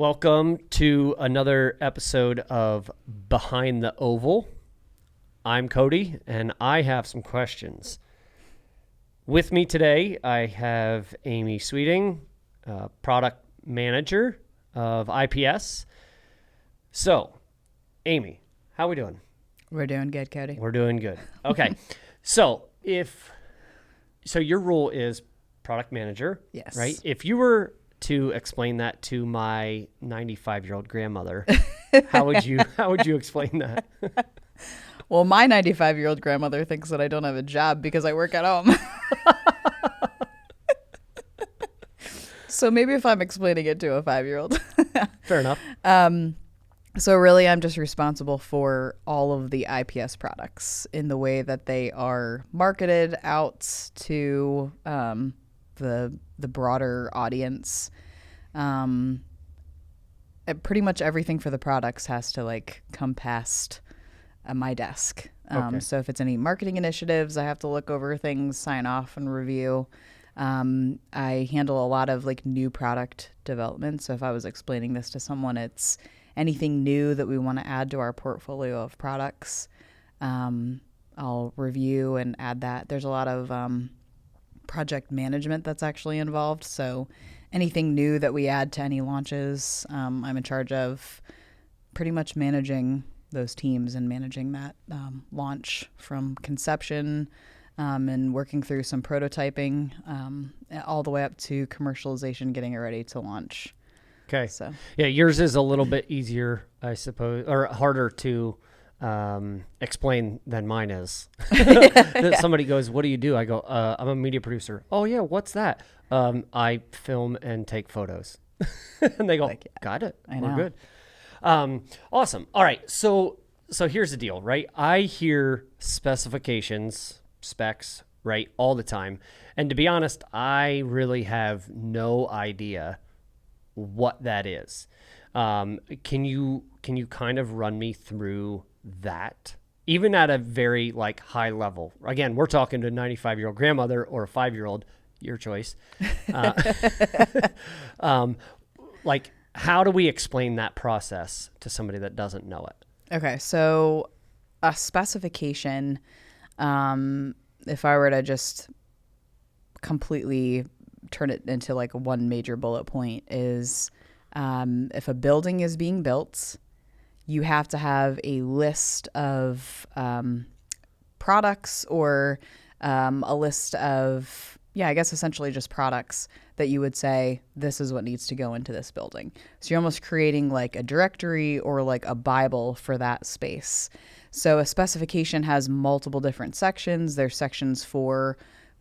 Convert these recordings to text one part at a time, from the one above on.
Welcome to another episode of Behind the Oval. I'm Cody, and I have some questions. With me today, I have Amy Sweeting, product manager of IPS. So, Amy, how are we doing? We're doing good, Cody. We're doing good. Okay. So your role is product manager, Yes. right? If you were to explain that to my 95-year-old grandmother, how would you explain that? Well, my 95-year-old grandmother thinks that I don't have a job because I work at home. So maybe if I'm explaining it to a 5-year-old. Fair enough. So really, I'm just responsible for all of the IPS products in the way that they are marketed out to the broader audience. Pretty much everything for the products has to come past my desk. Okay. So if it's any marketing initiatives, I have to look over things, sign off, and review. I handle a lot of new product development. So if I was explaining this to someone, it's anything new that we want to add to our portfolio of products. I'll review and add that. There's a lot of project management that's actually involved. So anything new that we add to any launches, I'm in charge of pretty much managing those teams and managing that launch from conception and working through some prototyping all the way up to commercialization, getting it ready to launch. Okay. So yeah, yours is a little bit easier, I suppose, or harder to explain than mine is. Somebody goes, "What do you do?" I go, "I'm a media producer." "Oh yeah, what's that?" "I film and take photos." And they go, "Got it. We're good." Awesome. All right. So here's the deal, right? I hear specifications, specs, right, all the time. And to be honest, I really have no idea what that is. Can you kind of run me through that, even at a very high level? Again, we're talking to a 95-year-old grandmother or a 5-year-old, your choice. How do we explain that process to somebody that doesn't know it? Okay, so a specification, if I were to just completely turn it into one major bullet point, is if a building is being built, you have to have a list of products or a list of, I guess essentially just products that you would say, this is what needs to go into this building. So you're almost creating a directory or a Bible for that space. So a specification has multiple different sections. There's sections for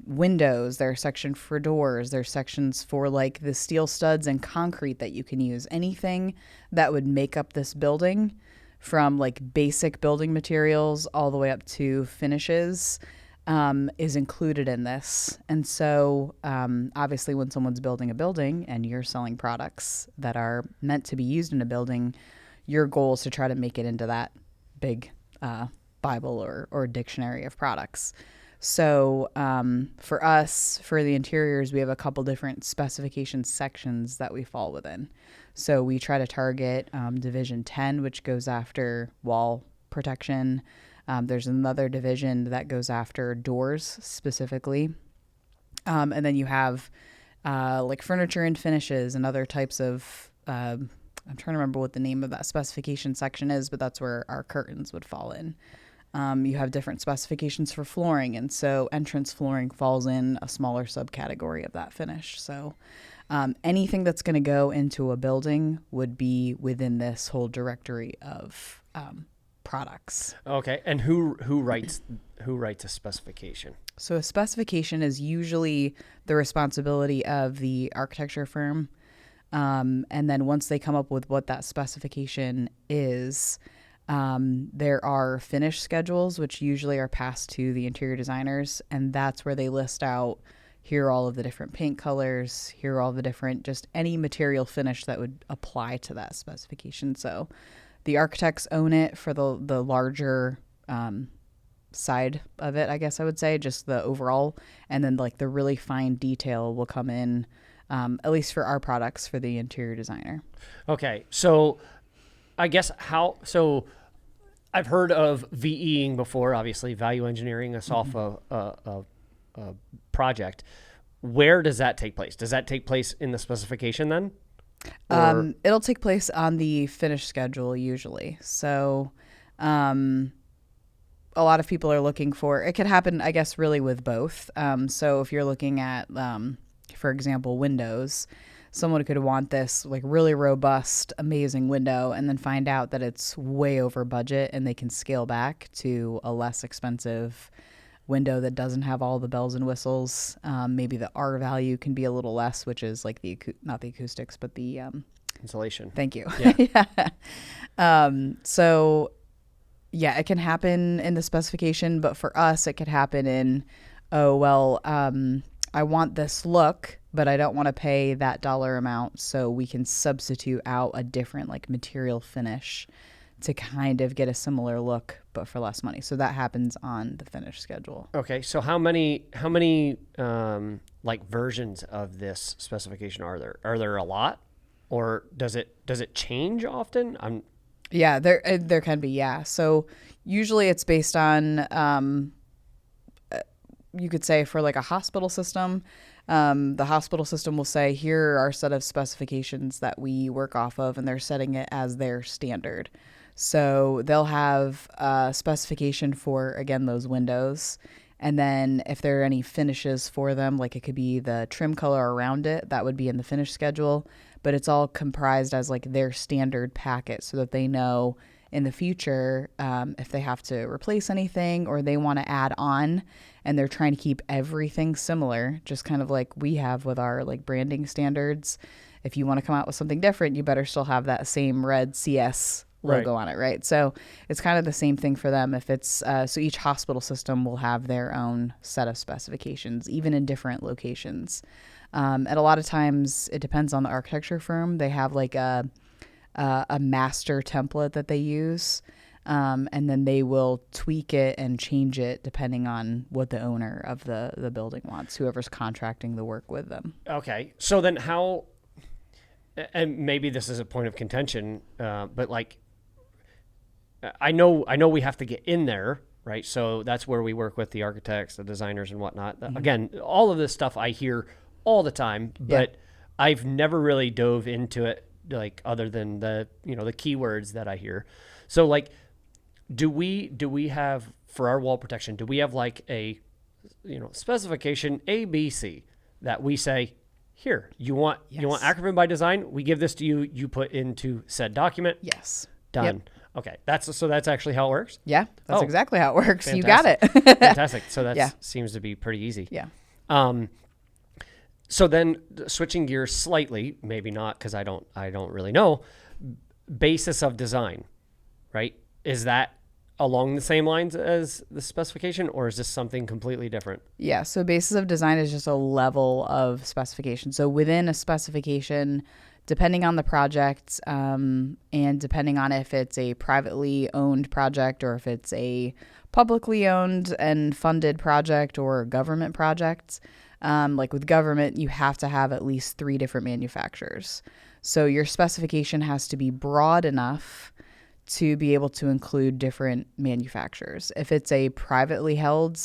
windows, there's section for doors, there's sections for the steel studs and concrete that you can use. Anything that would make up this building, from basic building materials all the way up to finishes, is included in this. And so obviously when someone's building a building and you're selling products that are meant to be used in a building, your goal is to try to make it into that big Bible or dictionary of products. So for us, for the interiors, we have a couple different specification sections that we fall within. So we try to target Division 10, which goes after wall protection. There's another division that goes after doors specifically. And then you have furniture and finishes and other types of, I'm trying to remember what the name of that specification section is, but that's where our curtains would fall in. You have different specifications for flooring, and so entrance flooring falls in a smaller subcategory of that finish. So anything that's going to go into a building would be within this whole directory of products. Okay, and who writes a specification? So a specification is usually the responsibility of the architecture firm, and then once they come up with what that specification is, there are finish schedules, which usually are passed to the interior designers, and that's where they list out, here are all of the different paint colors, here are all the different, just any material finish that would apply to that specification. So the architects own it for the larger side of it, I guess I would say, just the overall, and then the really fine detail will come in at least for our products for the interior designer. Okay. So I guess I've heard of VEing before, obviously value engineering us off a project. Where does that take place? Does that take place in the specification then? It'll take place on the finish schedule usually. So a lot of people are looking for, it could happen, I guess, really with both. So if you're looking at, for example, windows, someone could want this like really robust, amazing window and then find out that it's way over budget and they can scale back to a less expensive window that doesn't have all the bells and whistles. Maybe the R value can be a little less, which is like not the acoustics, but the insulation. Thank you. Yeah. So yeah, it can happen in the specification, but for us, it could happen in, I want this look, but I don't want to pay that dollar amount. So we can substitute out a different like material finish to kind of get a similar look, but for less money. So that happens on the finish schedule. Okay. So how many like versions of this specification are there? Are there a lot, or does it change often? Yeah, there can be. Yeah. So usually it's based on, you could say for like a hospital system, the hospital system will say, here are our set of specifications that we work off of, and they're setting it as their standard. So they'll have a specification for, again, those windows. And then if there are any finishes for them, like it could be the trim color around it, that would be in the finish schedule. But it's all comprised as like their standard packet so that they know in the future if they have to replace anything or they want to add on, and they're trying to keep everything similar, just kind of like we have with our like branding standards. If you want to come out with something different, you better still have that same red CS logo on it, right? So it's kind of the same thing for them. If it's so each hospital system will have their own set of specifications, even in different locations. And a lot of times it depends on the architecture firm. They have like a master template that they use, and then they will tweak it and change it depending on what the owner of the building wants, whoever's contracting the work with them. Okay. So then how, and maybe this is a point of contention, but like, I know we have to get in there, right? So that's where we work with the architects, the designers and whatnot. Mm-hmm. Again, all of this stuff I hear all the time, but I've never really dove into it, like other than the keywords that I hear. So like, do we have, for our wall protection, do we have like a, specification ABC that we say, here, you want Ackerman by Design? We give this to you. You put into said document. Yes. Done. Yep. Okay. That's actually how it works. Yeah, that's exactly how it works. Fantastic. You got it. Fantastic. So that seems to be pretty easy. Yeah. So then switching gears slightly, maybe not because I don't really know, basis of design, right? Is that along the same lines as the specification, or is this something completely different? Yeah, so basis of design is just a level of specification. So within a specification, depending on the project, and depending on if it's a privately owned project or if it's a publicly owned and funded project or a government project, like with government, you have to have at least 3 different manufacturers. So your specification has to be broad enough to be able to include different manufacturers. If it's a privately held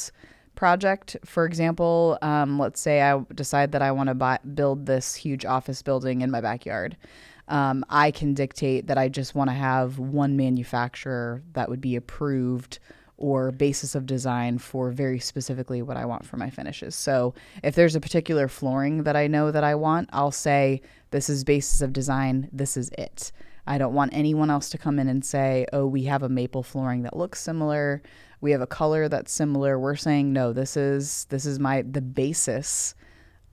project, for example, let's say I decide that I want to build this huge office building in my backyard. I can dictate that I just want to have one manufacturer that would be approved or basis of design for very specifically what I want for my finishes. So if there's a particular flooring that I know that I want, I'll say, this is basis of design, this is it. I don't want anyone else to come in and say, oh, we have a maple flooring that looks similar. We have a color that's similar. We're saying, no, this is the basis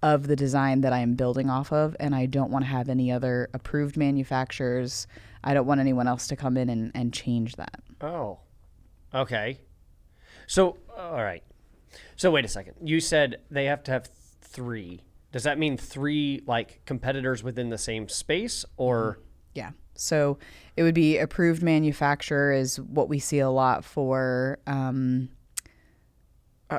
of the design that I am building off of, and I don't want to have any other approved manufacturers. I don't want anyone else to come in and change that. Oh, okay. So, all right. So wait a second. You said they have to have 3. Does that mean 3 like competitors within the same space, or? Yeah. So it would be approved manufacturer is what we see a lot for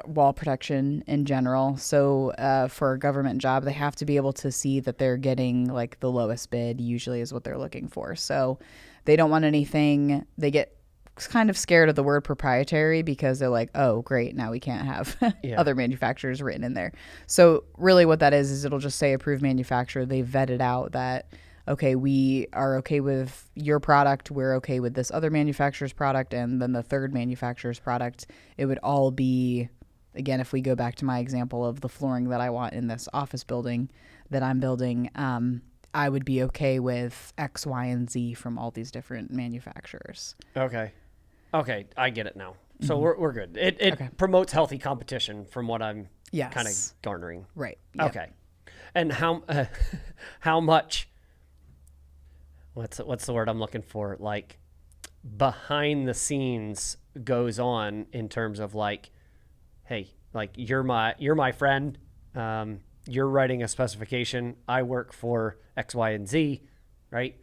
wall protection in general. So for a government job, they have to be able to see that they're getting like the lowest bid usually is what they're looking for. So they don't want anything. They get kind of scared of the word proprietary because they're like, oh, great, now we can't have other manufacturers written in there. So really what that is it'll just say approved manufacturer. They vetted out that, okay, we are okay with your product. We're okay with this other manufacturer's product. And then the third manufacturer's product, it would all be, again, if we go back to my example of the flooring that I want in this office building that I'm building, I would be okay with X, Y, and Z from all these different manufacturers. Okay, I get it now. So we're good. It promotes healthy competition from what I'm kind of garnering. Right. Yep. Okay. And how much, what's the word I'm looking for? Like behind the scenes goes on in terms of like, hey, like you're my friend. You're writing a specification. I work for X, Y, and Z, right?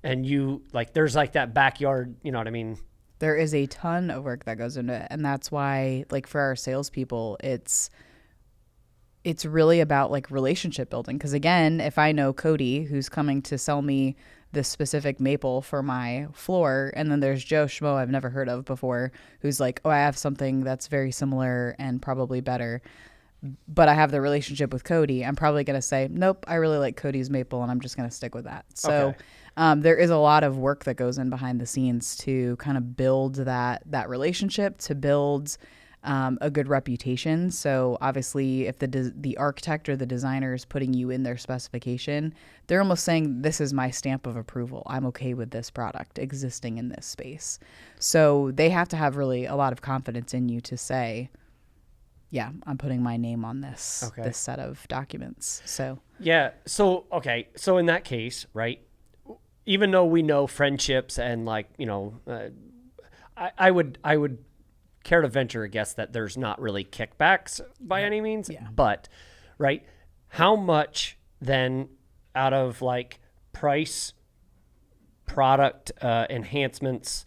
And you like, there's like that backyard, you know what I mean? There is a ton of work that goes into it. And that's why, like, for our salespeople, it's really about like relationship building. Because again, if I know Cody, who's coming to sell me this specific maple for my floor, and then there's Joe Schmo I've never heard of before, who's like, oh, I have something that's very similar and probably better, but I have the relationship with Cody, I'm probably going to say, nope, I really like Cody's maple and I'm just going to stick with that. So there is a lot of work that goes in behind the scenes to kind of build that relationship, to build a good reputation. So obviously if the architect or the designer is putting you in their specification, they're almost saying, this is my stamp of approval. I'm okay with this product existing in this space. So they have to have really a lot of confidence in you to say, yeah, I'm putting my name on this set of documents. So yeah. So so in that case, right, even though we know friendships and like, you know, I would care to venture a guess that there's not really kickbacks by any means, but right, how much then out of like price, product enhancements,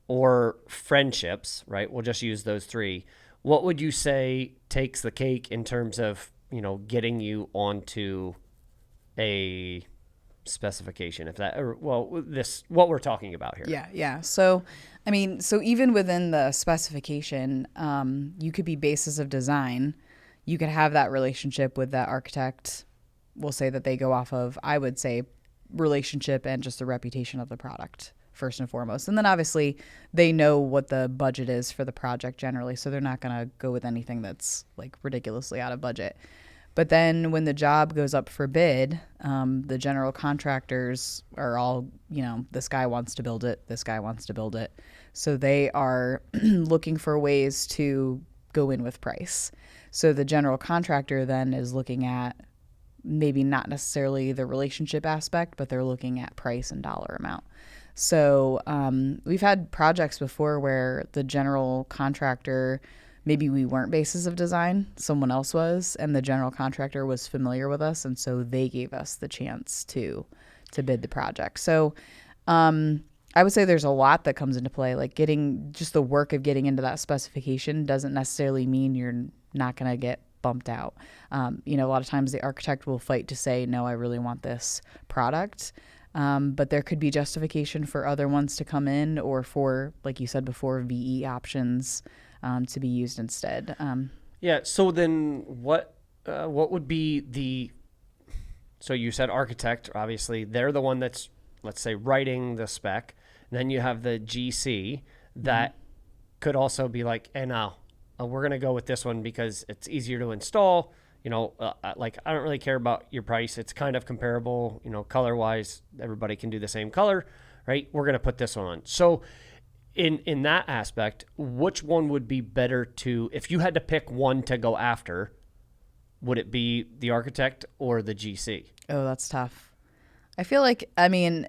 or friendships, right? We'll just use those three. What would you say takes the cake in terms of, you know, getting you onto a specification, if that, or what we're talking about here? Yeah. So, I mean, so even within the specification, you could be basis of design. You could have that relationship with that architect. We'll say that they go off of, I would say, relationship and just the reputation of the product first and foremost. And then obviously they know what the budget is for the project generally, so they're not going to go with anything that's like ridiculously out of budget. But then when the job goes up for bid, the general contractors are all, you know, this guy wants to build it, this guy wants to build it. So they are looking for ways to go in with price. So the general contractor then is looking at maybe not necessarily the relationship aspect, but they're looking at price and dollar amount. So we've had projects before where the general contractor, maybe we weren't basis of design, someone else was, and the general contractor was familiar with us, and so they gave us the chance to bid the project. So I would say there's a lot that comes into play, like getting just the work of getting into that specification doesn't necessarily mean you're not going to get bumped out. You know, a lot of times the architect will fight to say, no, I really want this product. But there could be justification for other ones to come in, or for, like you said before, VE options to be used instead. Yeah. So then what would be so you said architect, obviously they're the one that's, let's say, writing the spec. And then you have the GC that could also be like, hey, now we're going to go with this one because it's easier to install. You know, like, I don't really care about your price. It's kind of comparable, you know, color wise, everybody can do the same color, right? We're going to put this one on. So in that aspect, which one would be better to, if you had to pick one to go after, would it be the architect or the GC? Oh, that's tough. I feel like, I mean,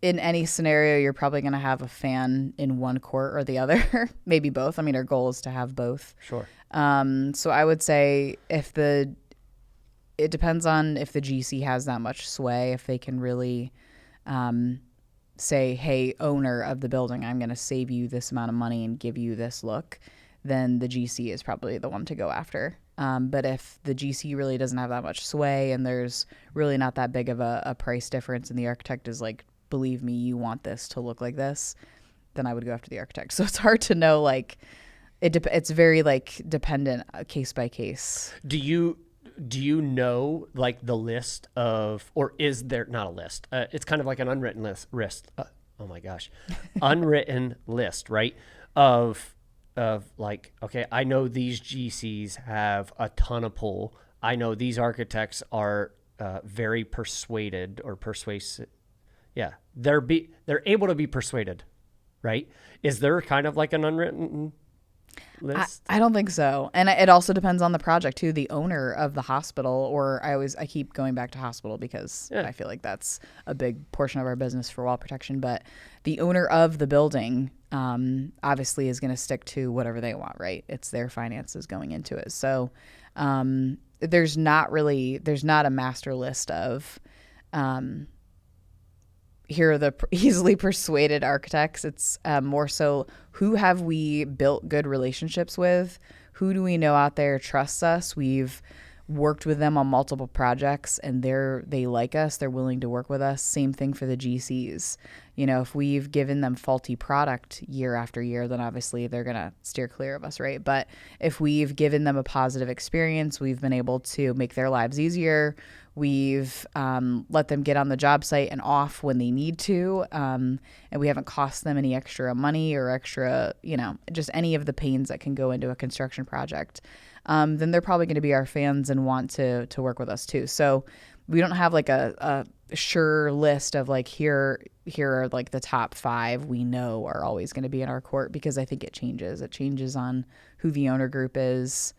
in any scenario, you're probably going to have a fan in one court or the other, maybe both. I mean, our goal is to have both. Sure. So I would say it depends on if the GC has that much sway, if they can really say, hey, owner of the building, I'm going to save you this amount of money and give you this look, then the GC is probably the one to go after. But if the GC really doesn't have that much sway and there's really not that big of a price difference and the architect is like, believe me, you want this to look like this, then I would go after the architect. So it's hard to know, like, it's very like dependent case by case. Do you know like the list of, or is there not a list? It's kind of like an unwritten list. Oh my gosh, unwritten list, right? Of like, okay, I know these GCs have a ton of pull. I know these architects are very persuaded or persuasive. Yeah, they're able to be persuaded, right? Is there kind of like an unwritten list? I don't think so. And it also depends on the project too. The owner of the hospital, or I keep going back to hospital because I feel like that's a big portion of our business for wall protection. But the owner of the building obviously is going to stick to whatever they want, right? It's their finances going into it. So there's not a master list of here are the easily persuaded architects. It's more so, who have we built good relationships with? Who do we know out there trusts us? We've worked with them on multiple projects and they like us. They're willing to work with us. Same thing for the GCs. You know, if we've given them faulty product year after year, then obviously they're going to steer clear of us, right? But if we've given them a positive experience, we've been able to make their lives easier. We've let them get on the job site and off when they need to, and we haven't cost them any extra money or extra, just any of the pains that can go into a construction project, then they're probably going to be our fans and want to work with us too. So we don't have like a sure list of like, here are like the top 5 we know are always going to be in our court, because I think it changes. It changes on who the owner group is.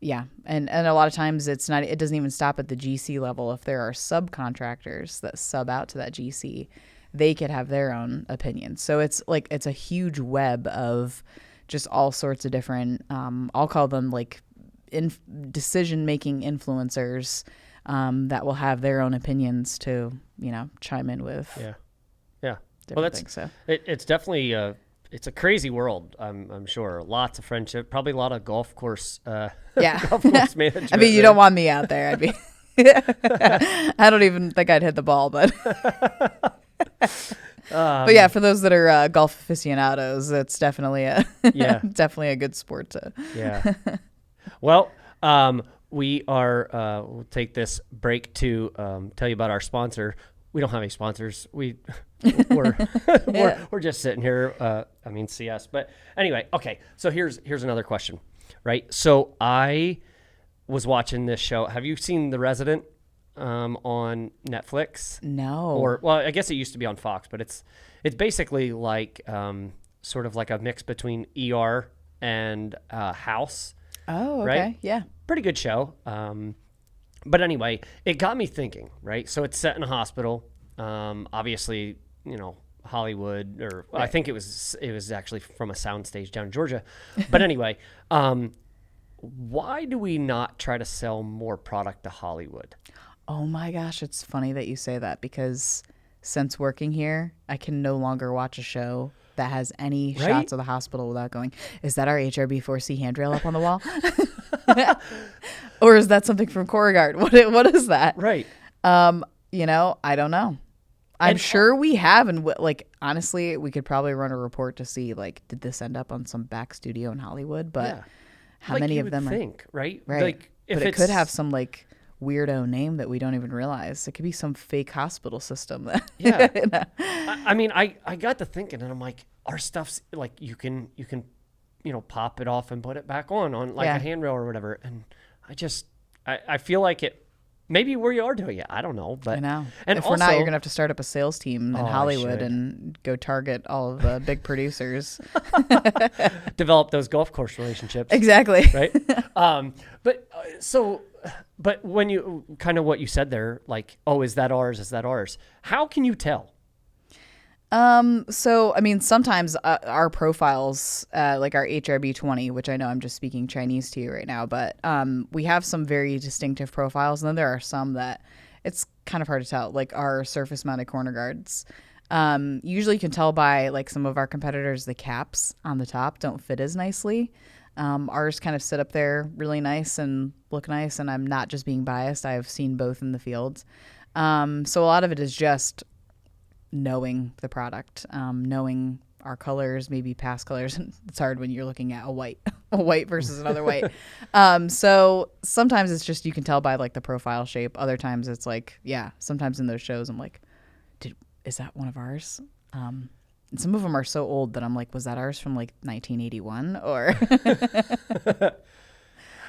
Yeah. And a lot of times it doesn't even stop at the GC level. If there are subcontractors that sub out to that GC, they could have their own opinion. So it's a huge web of just all sorts of different, I'll call them like decision-making influencers that will have their own opinions to, chime in with. Yeah. Well, things, so. It's definitely it's a crazy world. I'm sure. Lots of friendship, probably a lot of golf course. Golf course management. I mean, you don't want me out there. I'd be. I don't even think I'd hit the ball, but. But yeah, for those that are golf aficionados, it's definitely definitely a good sport to. Yeah. Well, we are. We'll take this break to tell you about our sponsor. We don't have any sponsors. We're just sitting here. CS. But anyway, okay. So here's another question, right? So I was watching this show. Have you seen The Resident on Netflix? No. I guess it used to be on Fox, but it's basically like sort of like a mix between ER and House. Oh, okay. Right? Yeah. Pretty good show. But anyway, it got me thinking, right? So it's set in a hospital. Obviously, Hollywood, or right. I think it was actually from a soundstage down in Georgia. But anyway, why do we not try to sell more product to Hollywood? Oh my gosh, it's funny that you say that, because since working here, I can no longer watch a show that has any shots of the hospital without going, is that our HRB4C handrail up on the wall? Or is that something from CoreGuard? What is that? Right. I don't know. I'm sure we have. And honestly, we could probably run a report to see, did this end up on some back studio in Hollywood? But how many of them think, right? Right. But it could have some weirdo name that we don't even realize. It could be some fake hospital system. I got to thinking, and I'm like, our stuff's you can pop it off and put it back on a handrail or whatever. And I feel like it. Maybe we are doing it. I don't know, but I know. And if also, we're not, you're gonna have to start up a sales team in Hollywood and go target all of the big producers. Develop those golf course relationships. Exactly. Right. But when you kind of what you said there, is that ours? Is that ours? How can you tell? Sometimes our profiles, like our HRB20, which I know I'm just speaking Chinese to you right now, but we have some very distinctive profiles, and then there are some that it's kind of hard to tell, like our surface mounted corner guards. Usually you can tell by like some of our competitors, the caps on the top don't fit as nicely. Ours kind of sit up there really nice and look nice. And I'm not just being biased. I've seen both in the field. So a lot of it is just knowing the product, knowing our colors, maybe past colors. It's hard when you're looking at a white versus another white. So sometimes it's just, you can tell by like the profile shape. Other times it's like, yeah, sometimes in those shows I'm like, is that one of ours? And some of them are so old that I'm like, was that ours from like 1981 or?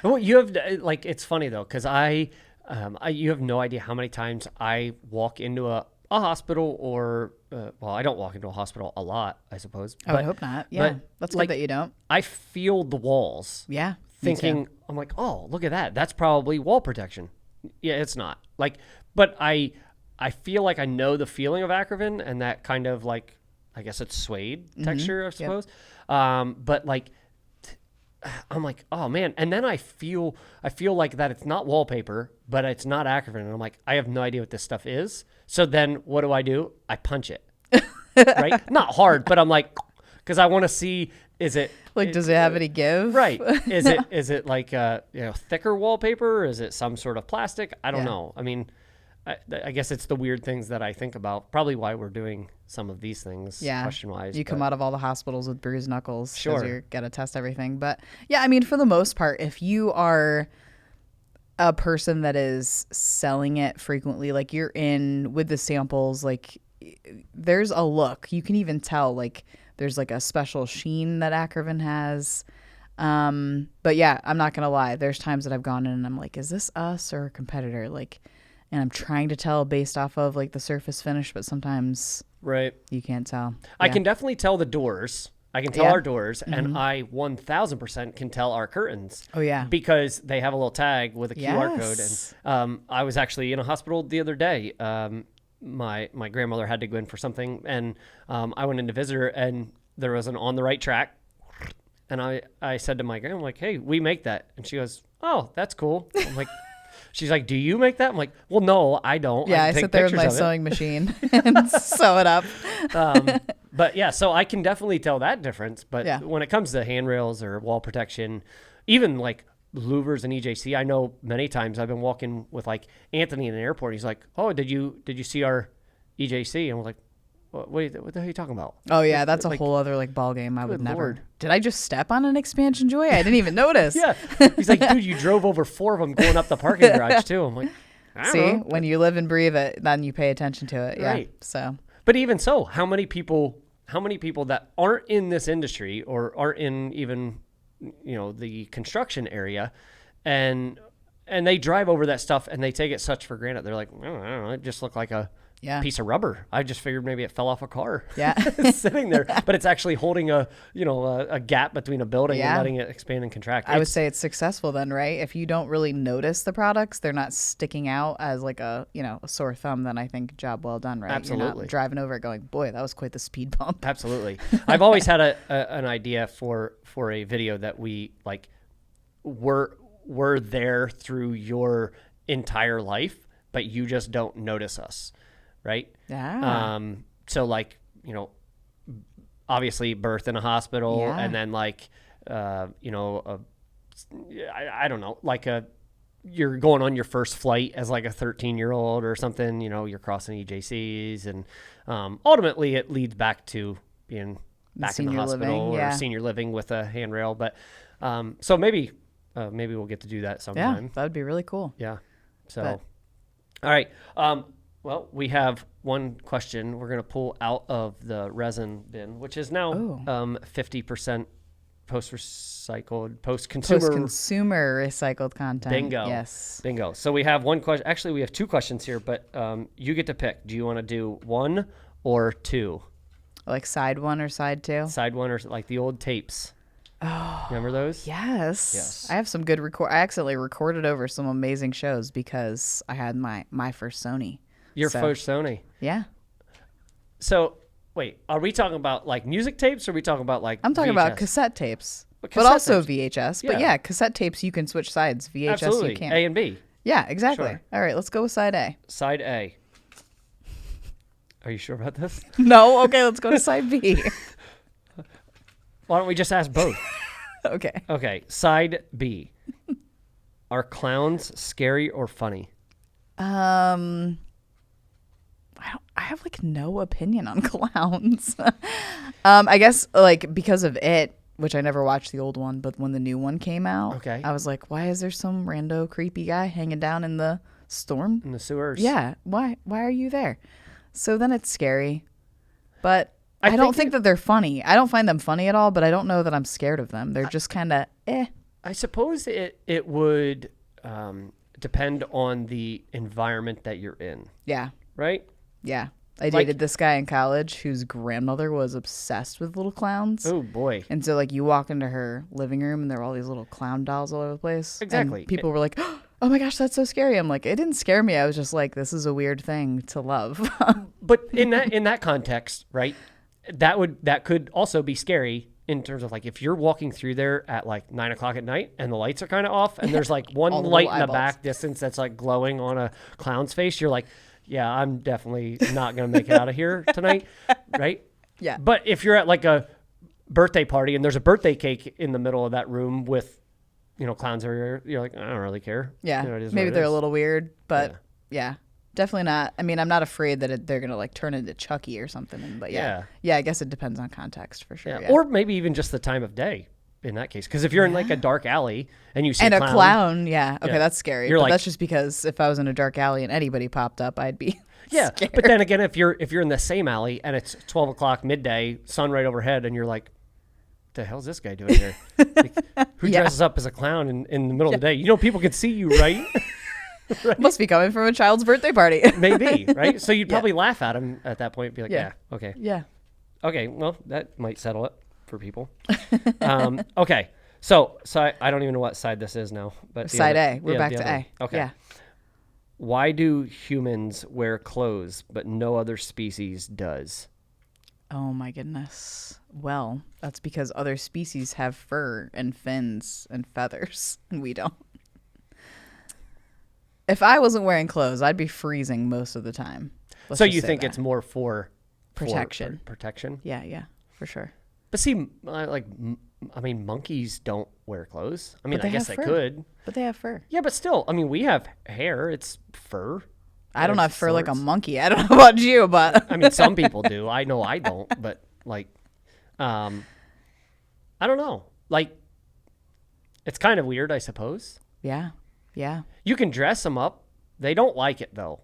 Well, you have like, it's funny though, because you have no idea how many times I walk into a hospital or, well, I don't walk into a hospital a lot, I suppose. I would hope not. Yeah, that's like, good that you don't. I feel the walls. Yeah, thinking, I'm like, oh, look at that. That's probably wall protection. Yeah, it's not. Like, but I feel like I know the feeling of Acrovan and that kind of like, I guess it's suede texture, I suppose. Yep. But like, I'm like, oh man. And then I feel like that it's not wallpaper, but it's not Acrovan. And I'm like, I have no idea what this stuff is. So then what do? I punch it, right? Not hard, but I'm like, cause I want to see, is it like, does it have any give? Right. Is it like, thicker wallpaper? Or is it some sort of plastic? I don't know. I mean, I guess it's the weird things that I think about. Probably why we're doing some of these things, question-wise. You come out of all the hospitals with bruised knuckles. Sure. You're got to test everything. But, yeah, I mean, for the most part, if you are a person that is selling it frequently, like you're in with the samples, like there's a look. You can even tell, like, there's like a special sheen that Acrovan has. But, yeah, I'm not going to lie. There's times that I've gone in and I'm like, is this us or a competitor? Like, and I'm trying to tell based off of like the surface finish, but sometimes you can't tell. Yeah. I can definitely tell the doors. I can tell our doors, and I 1,000% can tell our curtains. Oh yeah, because they have a little tag with a QR code. And I was actually in a hospital the other day. My grandmother had to go in for something, and I went in to visit her, and there was an On the Right Track. And I said to my grandma, I'm like, hey, we make that. And she goes, oh, that's cool. I'm like, she's like, do you make that? I'm like, well, no, I don't. Yeah, I sit there with my sewing machine and sew it up. But yeah, so I can definitely tell that difference. But when it comes to handrails or wall protection, even like louvers and EJC, I know many times I've been walking with like Anthony in the airport. He's like, oh, did you see our EJC? And I'm like, what the hell are you talking about? Oh yeah, that's a whole other like ball game. I would never. Lord. Did I just step on an expansion joy? I didn't even notice. Yeah, he's like, dude, you drove over 4 of them going up the parking garage too. I'm like, I don't know. When you live and breathe it, then you pay attention to it. Yeah. Right. So. But even so, how many people that aren't in this industry or aren't in even, the construction area, and they drive over that stuff and they take it such for granted. They're like, I don't know, it just looked like a piece of rubber. I just figured maybe it fell off a car. Yeah. Sitting there, but it's actually holding a gap between a building and letting it expand and contract. I would say it's successful then, right? If you don't really notice the products, they're not sticking out as like a sore thumb, then I think job well done, right? Absolutely. You're not driving over it going, boy, that was quite the speed bump. Absolutely. I've always had an idea for a video that we like we're there through your entire life, but you just don't notice us. Right. Yeah. So like, obviously birth in a hospital and then like, I don't know, like you're going on your first flight as like a 13-year-old or something, you're crossing EJCs, and ultimately it leads back to being back in the hospital or senior living with a handrail. But so maybe we'll get to do that sometime. Yeah, that would be really cool. Yeah. So, all right. Well, we have one question we're going to pull out of the resin bin, which is now 50% post-consumer recycled content. Bingo. Yes. Bingo. So we have one question. Actually, we have 2 questions here, but you get to pick. Do you want to do 1 or 2? Like side 1 or side 2? Side 1 or like the old tapes. Oh, remember those? Yes. I have some good I accidentally recorded over some amazing shows because I had my first Sony. Your first Sony? Yeah. So, wait, are we talking about like music tapes or are we talking about like I'm talking VHS? about cassette tapes, but also tapes. VHS. But yeah, cassette tapes, you can switch sides. VHS, Absolutely. you can't. A and B. Yeah, exactly. Sure. All right, let's go with side A. Side A. Are you sure about this? No? Okay, let's go to side B. Why don't we just ask both? Okay. Okay, side B. Are clowns scary or funny? I have like no opinion on clowns. I guess like because of it, which I never watched the old one, but when the new one came out, Okay. I was like, why is there some rando creepy guy hanging down in the storm? In the sewers? Yeah. Why are you there? So then it's scary. But I think don't think that they're funny. I don't find them funny at all, but I don't know that I'm scared of them. They're just kind of I suppose it would depend on the environment that you're in, Yeah. right? Yeah. I dated this guy in college whose grandmother was obsessed with little clowns. Oh, boy. And so, like, you walk into her living room and there were all these little clown dolls all over the place. Exactly. And people were like, oh my gosh, that's so scary. I'm like, it didn't scare me. I was just like, this is a weird thing to love. But in that context, right, that could also be scary in terms of like if you're walking through there at like 9 o'clock at night and the lights are kind of off and there's like one All the light little in the eyeballs. back distance that's like glowing on a clown's face, you're like, yeah, I'm definitely not going to make it out of here tonight, right? Yeah. But if you're at like a birthday party and there's a birthday cake in the middle of that room with, clowns everywhere, you're like, I don't really care. Yeah. It is Maybe what it they're is. a little weird, but yeah. Definitely not. I mean, I'm not afraid that they're going to like turn into Chucky or something. But yeah. Yeah, I guess it depends on context for sure. Yeah. Yeah. Or maybe even just the time of day in that case. Because if you're in like a dark alley and you see and a a clown, clown, yeah. Okay, Yeah. that's scary. You're But like- that's just because if I was in a dark alley and anybody popped up, I'd be yeah. scared. But then again, if you're in the same alley and it's 12 o'clock midday, sun right overhead, and you're like, the hell's this guy doing here? Like, who Yeah. dresses up as a clown in the middle of the day? People can see you, right? Must be coming from a child's birthday party. Maybe, right? So you'd probably laugh at him at that point and be like, Yeah. yeah, okay. Yeah. Okay, well, that might settle it for people. Okay, so I don't even know what side this is now. But the Side other- A. We're yeah, back the to other A. one. Okay. Yeah. Why do humans wear clothes but no other species does? Oh my goodness. Well, that's because other species have fur and fins and feathers, and we don't. If I wasn't wearing clothes, I'd be freezing most of the time. Let's So just you say think that. it's more for Protection. protection? Yeah, for sure. But see, monkeys don't wear clothes. I mean, But they I guess have they fur. could. But they have fur. Yeah, but still, we have hair. It's fur. I don't Of have fur like a sorts. monkey. I don't know about you, but I mean, some people do. I know I don't, but like, I don't know. Like, it's kind of weird, I suppose. yeah. You can dress them up. They don't like it though.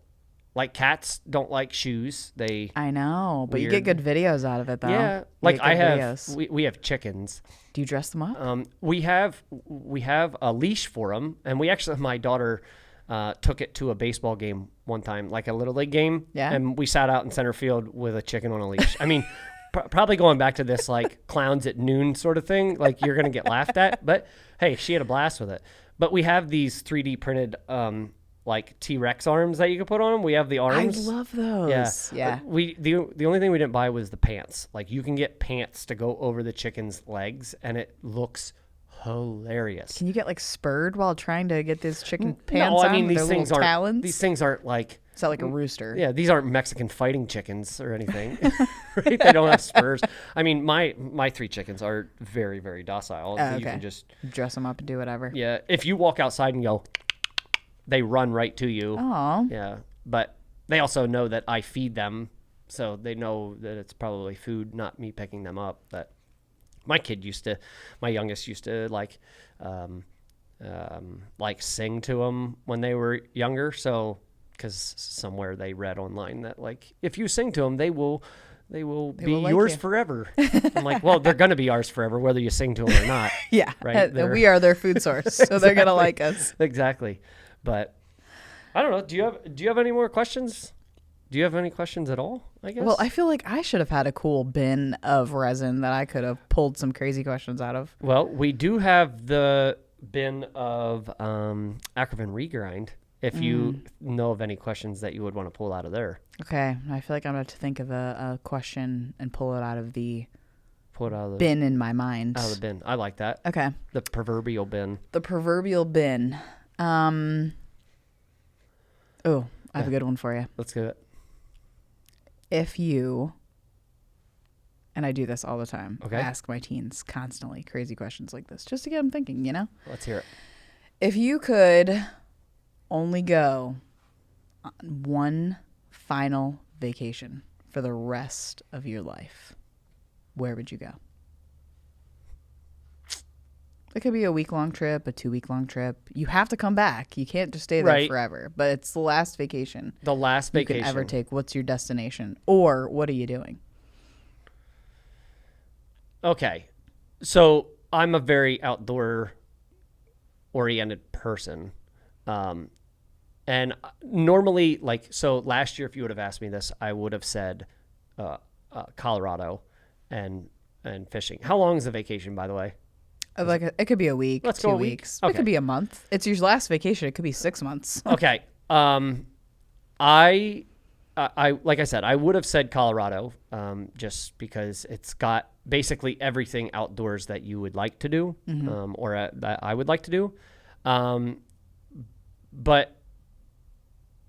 Like cats don't like shoes. They I know, but you Weird. get good videos out of it, though. yeah. You Like get I good have videos. we have chickens. Do you dress them up? We have a leash for them, and we actually my daughter took it to a baseball game one time, like a little league game. Yeah. And we sat out in center field with a chicken on a leash. I mean, probably going back to this like clowns at noon sort of thing. Like you're gonna get laughed at, but hey, she had a blast with it. But we have these 3D printed like T-Rex arms that you can put on them. We have the arms. I love those. Yeah. The only thing we didn't buy was the pants. Like you can get pants to go over the chicken's legs, and it looks hilarious. Can you get like spurred while trying to get this chicken pants No, I on mean with these their things little aren't. talons? These things aren't like. Is that like a rooster? Yeah, these aren't Mexican fighting chickens or anything. Right? They don't have spurs. I mean, my 3 chickens are very, very docile. Oh, You okay. can just Dress them up and do whatever. yeah. If you walk outside and go, they run right to you. Oh. Yeah, but they also know that I feed them, so they know that it's probably food, not me picking them up. But my youngest used to like sing to them when they were younger. So, because somewhere they read online that like if you sing to them, they will be will like yours you. forever. I'm like, well, they're gonna be ours forever, whether you sing to them or not. Yeah. Right, And we are their food source, so they're gonna like us. Exactly. But I don't know. Do you have any more questions? Do you have any questions at all? I guess. Well, I feel like I should have had a cool bin of resin that I could have pulled some crazy questions out of. Well, we do have the bin of Ackerman regrind. If you know of any questions that you would want to pull out of there, Okay, I feel like I'm going to think of a question and pull it out of the pull it out of the bin in my mind. Out of the bin. I like that. Okay, The proverbial bin. the proverbial bin. Oh, I have a good one for you. Let's get it. If you, and I do this all the time, Okay. I ask my teens constantly crazy questions like this just to get them thinking, you know? Let's hear it. If you could only go on one final vacation for the rest of your life, where would you go? It could be a week-long trip, a 2-week-long trip. You have to come back. You can't just stay there Right. forever. But it's the last vacation The last you vacation can ever take. What's your destination? Or what are you doing? Okay. So I'm a very outdoor oriented person. And normally, like, so last year, if you would have asked me this, I would have said Colorado and fishing. How long is the vacation, by the way? It could be a week, Let's 2 go a week. weeks. Okay. It could be a month. It's your last vacation. It could be 6 months. Okay. I like I said, I would have said Colorado, just because it's got basically everything outdoors that you would like to do, or that I would like to do. But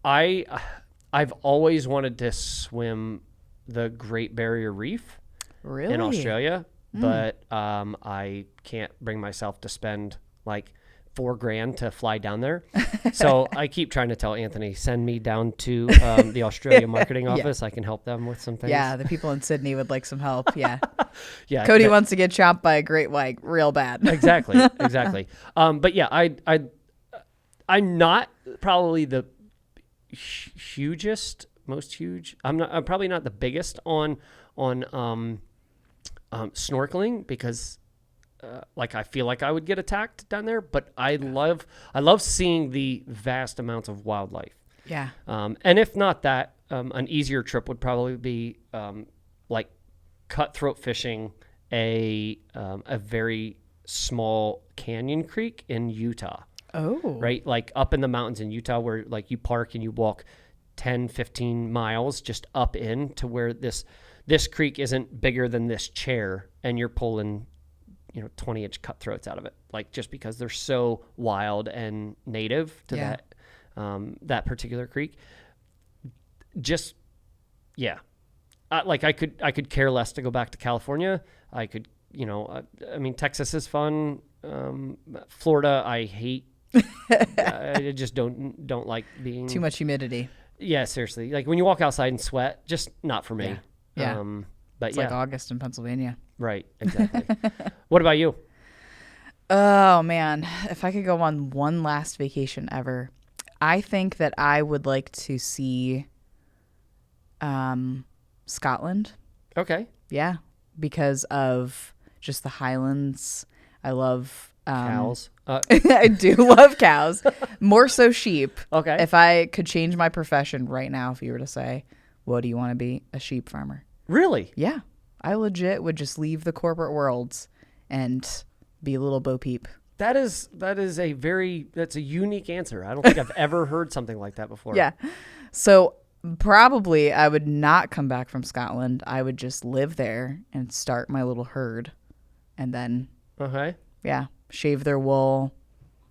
I've always wanted to swim the Great Barrier Reef Really? in Australia, but I can't bring myself to spend like $4,000 to fly down there. So I keep trying to tell Anthony, send me down to the Australia marketing office. I can help them with some things. Yeah, the people in Sydney would like some help. Yeah. Yeah. Cody wants to get chopped by a great white real bad. Exactly. But yeah, I'm not probably the most huge. I'm probably not the biggest on snorkeling because like I feel like I would get attacked down there, but I love seeing the vast amounts of wildlife. Yeah. And if not that, an easier trip would probably be like cutthroat fishing a very small canyon creek in Utah. Oh. Right? Like up in the mountains in Utah where like you park and you walk 10, 15 miles just up in to where this creek isn't bigger than this chair and you're pulling 20-inch cutthroats out of it, like just because they're so wild and native to that particular creek. Just like I could care less to go back to California. I could, I mean, Texas is fun. Florida, I hate. I just don't like being too much humidity. Yeah, seriously. Like when you walk outside and sweat, just not for me. Yeah. But it's like August in Pennsylvania. Right, exactly. What about you? Oh, man. If I could go on one last vacation ever, I think that I would like to see Scotland. Okay. Yeah, because of just the Highlands. I love cows. I do love cows. More so sheep. Okay. If I could change my profession right now, if you were to say, what do you want to be? A sheep farmer. Really? Yeah. I legit would just leave the corporate worlds and be a little Bo Peep. That's a unique answer. I don't think I've ever heard something like that before. Yeah. So probably I would not come back from Scotland. I would just live there and start my little herd and then, shave their wool,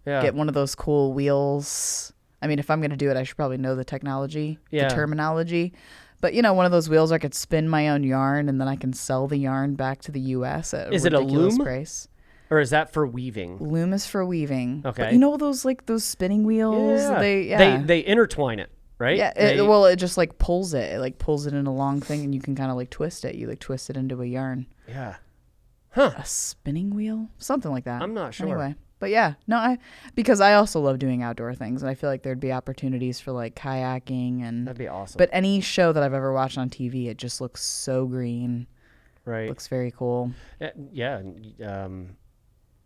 get one of those cool wheels. I mean, if I'm going to do it, I should probably know the technology, the terminology. But, one of those wheels I could spin my own yarn and then I can sell the yarn back to the U.S. at a ridiculous price. Or is that for weaving? Loom is for weaving. Okay. But those spinning wheels? Yeah. They intertwine it, right? Yeah. It just like pulls it. It like pulls it in a long thing and you can kind of like twist it. You like twist it into a yarn. Yeah. Huh. A spinning wheel? Something like that. I'm not sure. Anyway. But yeah, no, because I also love doing outdoor things, and I feel like there'd be opportunities for like kayaking and that'd be awesome. But any show that I've ever watched on TV, it just looks so green. Right. Looks very cool. Yeah.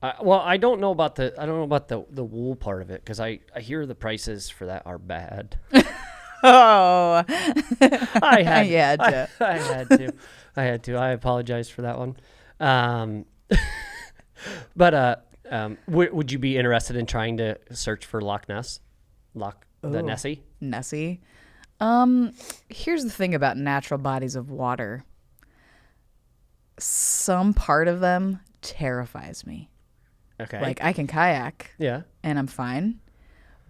I don't know about the wool part of it because I hear the prices for that are bad. Oh, I had to. I had to. I apologize for that one. But would you be interested in trying to search for Loch Ness? The Nessie? Nessie. Here's the thing about natural bodies of water. Some part of them terrifies me. Okay. Like I can kayak. Yeah. And I'm fine.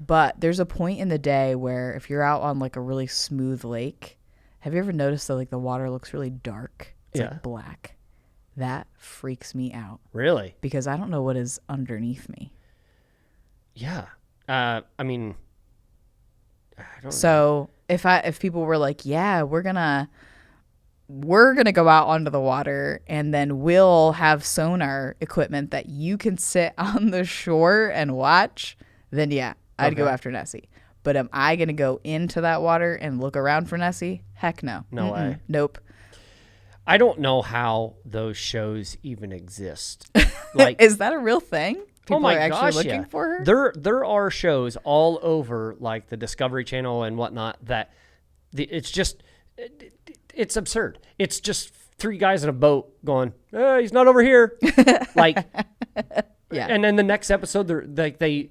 But there's a point in the day where if you're out on like a really smooth lake, have you ever noticed that like the water looks really dark? It's Yeah. like black. That freaks me out Really? because I don't know what is underneath me. Yeah. I mean, I don't know. So if people were like, yeah, we're gonna go out onto the water and then we'll have sonar equipment that you can sit on the shore and watch, then yeah, I'd go Okay. after Nessie. But am I gonna go into that water and look around for Nessie? Heck no. No way. Nope. I don't know how those shows even exist. Like, Is that a real thing? People oh my are actually gosh, looking yeah. for her? There are shows all over, like the Discovery Channel and whatnot, that it's just, it's absurd. It's just three guys in a boat going, he's not over here. Like, Yeah. And then the next episode, the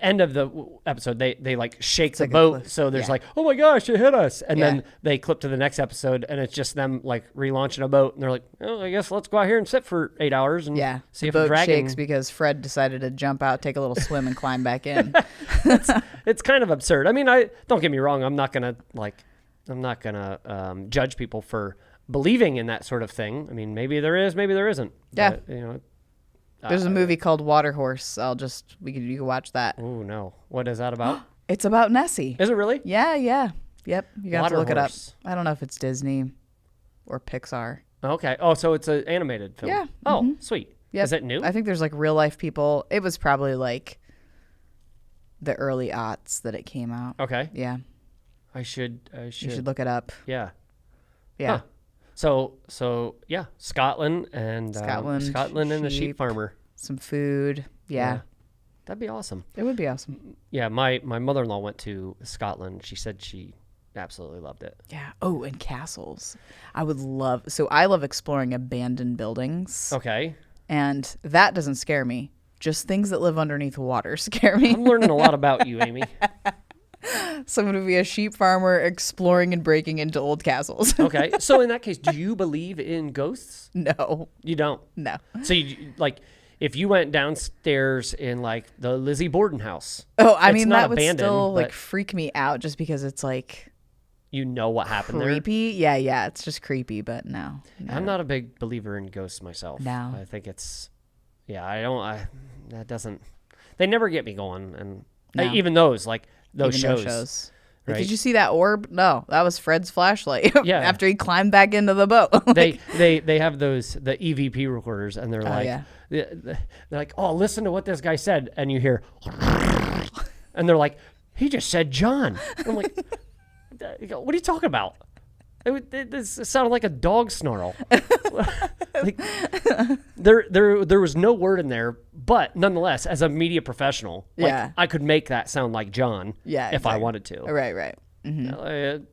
end of the episode, they like shake the like a boat. cliff. So there's Yeah. like, oh my gosh, it hit us. And Yeah. then they clip to the next episode and it's just them like relaunching a boat. And they're like, oh, I guess let's go out here and sit for 8 hours and Yeah. see The if a boat dragon. shakes because Fred decided to jump out, take a little swim, and climb back in. It's kind of absurd. I mean, don't get me wrong. I'm not gonna judge people for believing in that sort of thing. I mean, maybe there is, maybe there isn't. Yeah. But, you know. There's a movie called Water Horse. You can watch that. Oh no, what is that about? It's about Nessie. Is it really? Yeah. Yep. You got to Water look it up. Horse. I don't know if it's Disney or Pixar. Okay. Oh, so it's an animated film. Yeah, Oh, sweet. Yep. Is it new? I think there's like real life people. It was probably like the early aughts that it came out. Okay. Yeah. I should. You should look it up. Yeah. Yeah. Huh. So yeah, Scotland and Scotland, and the sheep sheep. farmer. Some food. Yeah. That'd be awesome. It would be awesome. Yeah, my mother-in-law went to Scotland. She said she absolutely loved it. Yeah. Oh, and castles. I love exploring abandoned buildings. Okay. And that doesn't scare me. Just things that live underneath water scare me. I'm learning a lot about you, Amy. So I'm going to be a sheep farmer exploring and breaking into old castles. Okay. So in that case, do you believe in ghosts? No. You don't. No. So you like if you went downstairs in like the Lizzie Borden house. Oh, I it's mean, not that would abandoned, still like but freak me out just because it's like you know what happened creepy. Yeah. It's just creepy, but no. there. I'm not a big believer in ghosts myself. No. I think it's that doesn't they never get me going and No. even those like those Even shows. Like, Right. did you see that orb? No, that was Fred's flashlight. Yeah. After he climbed back into the boat. They have the EVP recorders and they're like yeah. they're like, oh, listen to what this guy said, and you hear and they're like, he just said John. And I'm like, what are you talking about? It sounded like a dog snarl. Like, there was no word in there, but nonetheless, as a media professional, like, Yeah. I could make that sound like John Yeah, if I exactly. wanted to. Right. Mm-hmm.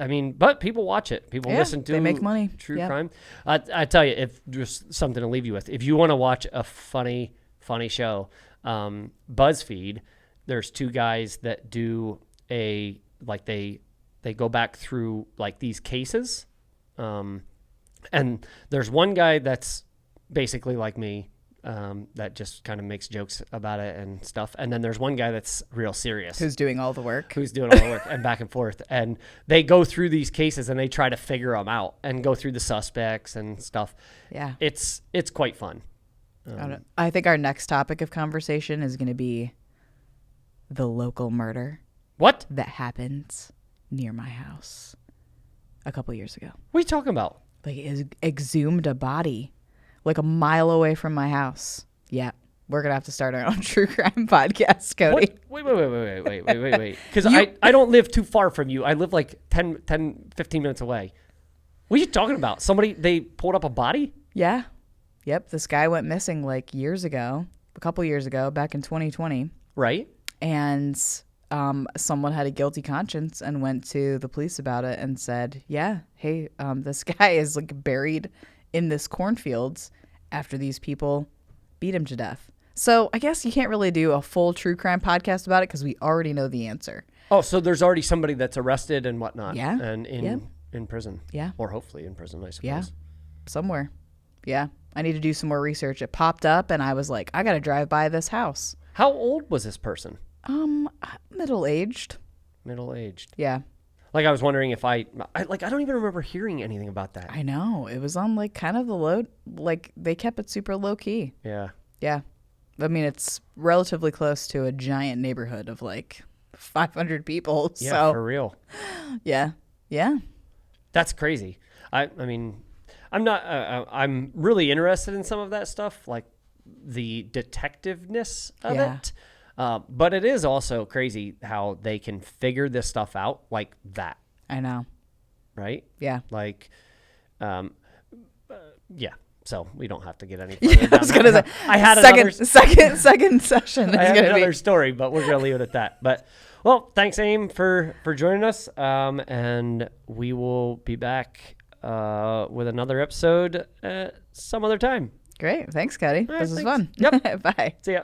I mean, but people watch it. People Yeah, listen to they make money. true Yep. crime. I tell you, if just something to leave you with, if you want to watch a funny show, BuzzFeed, there's two guys that do they go back through like these cases, and there's one guy that's basically like me, that just kind of makes jokes about it and stuff, and then there's one guy that's real serious. Who's doing all the work? Who's doing all the work and back and forth. And they go through these cases and they try to figure them out and go through the suspects and stuff. Yeah. It's quite fun. I think our next topic of conversation is going to be the local murder What? that happened near my house a couple years ago. What are you talking about? Like, it exhumed a body like a mile away from my house. Yeah. We're going to have to start our own true crime podcast, Cody. What? Wait. Because I don't live too far from you. I live like 10, 15 minutes away. What are you talking about? They pulled up a body? Yeah. Yep. This guy went missing like a couple years ago, back in 2020. Right? And someone had a guilty conscience and went to the police about it and said, yeah, hey, this guy is like buried in this cornfields after these people beat him to death. So I guess you can't really do a full true crime podcast about it because we already know the answer. Oh, so there's already somebody that's arrested and whatnot. Yeah. And in prison. Yeah. Or hopefully in prison, I suppose. Yeah. Somewhere. Yeah. I need to do some more research. It popped up and I was like, I got to drive by this house. How old was this person? Middle-aged. Middle-aged. Yeah. Like I was wondering if I don't even remember hearing anything about that. I know. It was on like kind of the low, like they kept it super low key. Yeah. Yeah. I mean, it's relatively close to a giant neighborhood of like 500 people. Yeah, So for real. yeah. Yeah. That's crazy. I mean, I'm not. I'm really interested in some of that stuff, like the detectiveness of Yeah. it. But it is also crazy how they can figure this stuff out like that, I know. right? Yeah. Like, yeah. So we don't have to get any Yeah, further I was down gonna that. say I had second session I is had gonna another be story, but we're gonna leave it at that. But well, thanks, Aim, for joining us, and we will be back with another episode some other time. great. Thanks, Cuddy. All right, This was thanks. fun. Yep. Bye. See ya.